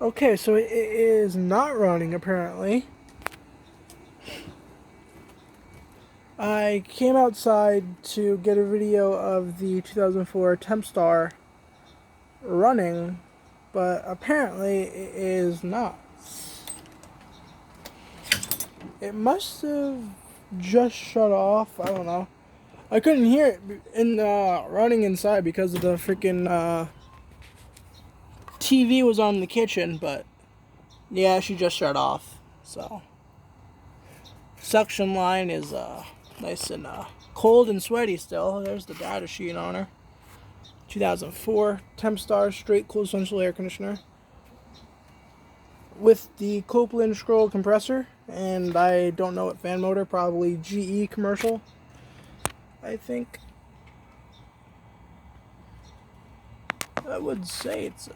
Okay, so it is not running apparently. I came outside to get a video of the 2004 tempstar running, but apparently it is not. It must have just shut off. I don't know. I couldn't hear it in running inside because of the freaking TV was on in the kitchen, but yeah, she just shut off. So suction line is nice and cold and sweaty still. There's the data sheet on her. 2004 tempstar straight closed central air conditioner with the Copeland scroll compressor, and I don't know what fan motor, probably GE commercial, I think. I would say it's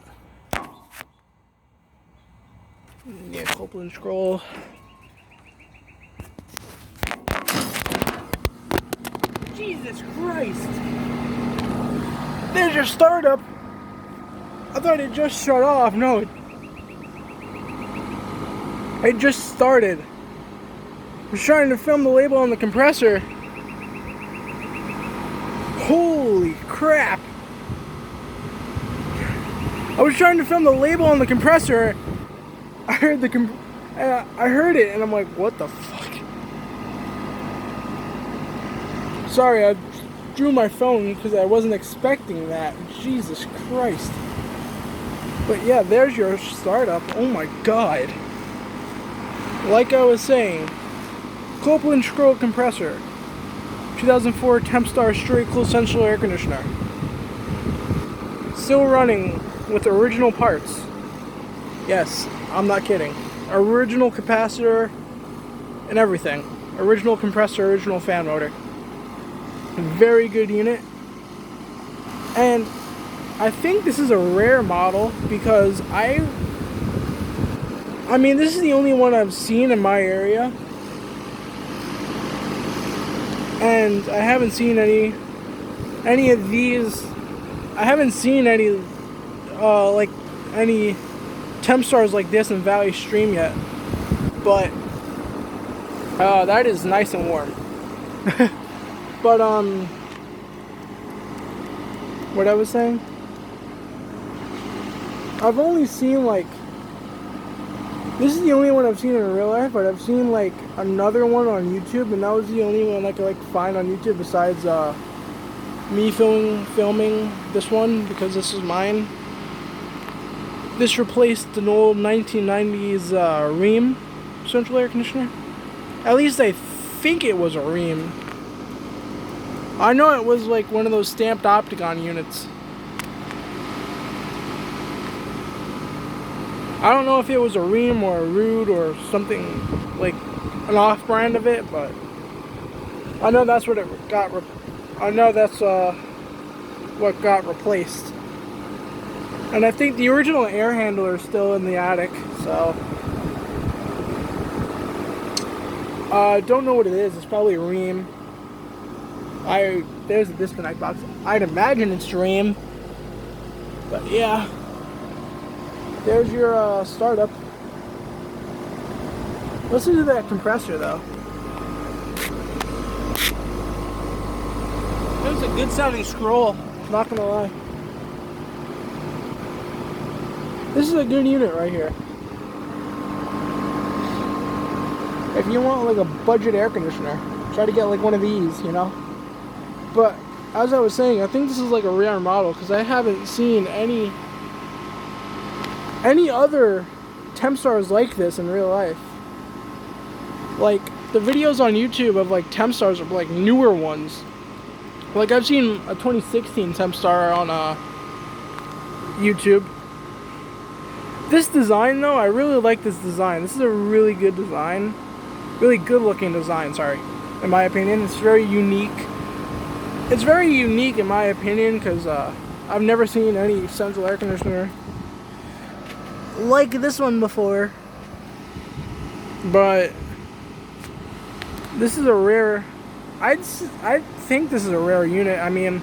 yeah, Copeland scroll. Jesus Christ! There's your startup. I thought it just shut off. No, it just started. I was trying to film the label on the compressor. Holy crap! I was trying to film the label on the compressor. I heard I heard it, and I'm like, what the fuck? Sorry, I drew my phone because I wasn't expecting that. Jesus Christ. But yeah, there's your startup. Oh my god. Like I was saying, Copeland scroll compressor, 2004 tempstar straight closed central air conditioner. Still running with original parts. Yes, I'm not kidding. Original capacitor and everything. Original compressor, original fan motor. Very good unit. And I think this is a rare model because I mean, this is the only one I've seen in my area. And I haven't seen any of these. I haven't seen any like any tempstars like this in Valley Stream yet. But that is nice and warm. But what I was saying, I've only seen like, this is the only one I've seen in real life, but I've seen like another one on YouTube, and that was the only one I could like find on YouTube besides me filming this one, because this is mine. This replaced an old 1990s Rheem central air conditioner. At least I think it was a Rheem. I know it was like one of those stamped Opticon units. I don't know if it was a Rheem or a Rude or something like an off-brand of it, but I know that's what it got. I know that's what got replaced. And I think the original air handler is still in the attic. So don't know what it is. It's probably a Rheem. There's a disconnect box. I'd imagine it's Rheem. But yeah. There's your startup. Listen to that compressor though. It was a good sounding scroll, not gonna lie. This is a good unit right here. If you want like a budget air conditioner, try to get like one of these, you know. But as I was saying, I think this is like a rare model because I haven't seen any other tempstars like this in real life. Like the videos on YouTube of like tempstars are like newer ones. Like I've seen a 2016 tempstar on YouTube. This design though, I really like this design. This is a really good design. Really good looking design, sorry. In my opinion, it's very unique. It's very unique in my opinion because I've never seen any central air conditioner like this one before. But this is a rare, I think this is a rare unit. I mean,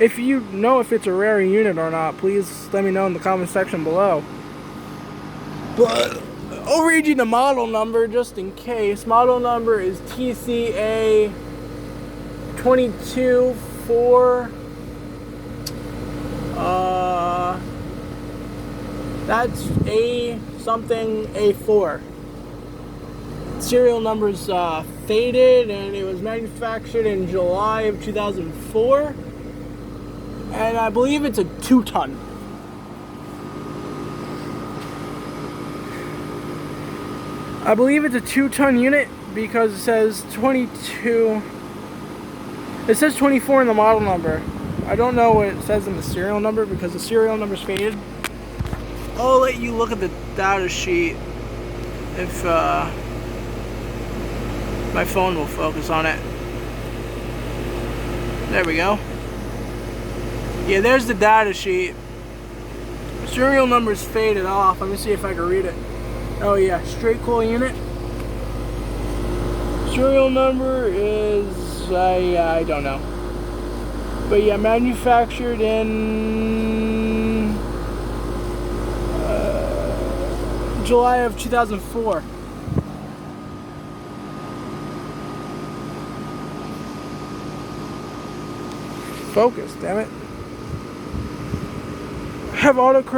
if you know if it's a rare unit or not, please let me know in the comment section below. But I'll read you the model number just in case. Model number is TCA 224. That's A something A4. Serial number's faded, and it was manufactured in July of 2004. And I believe it's a 2-ton. I believe it's a 2-ton unit because it says 22. It says 24 in the model number. I don't know what it says in the serial number because the serial number's faded. I'll let you look at the data sheet if my phone will focus on it. There we go. Yeah, there's the data sheet. Serial number's faded off. Let me see if I can read it. Oh yeah, straight coil unit. Serial number is I don't know. But yeah, manufactured in July of 2004. Focus, damn it. Have autocorrect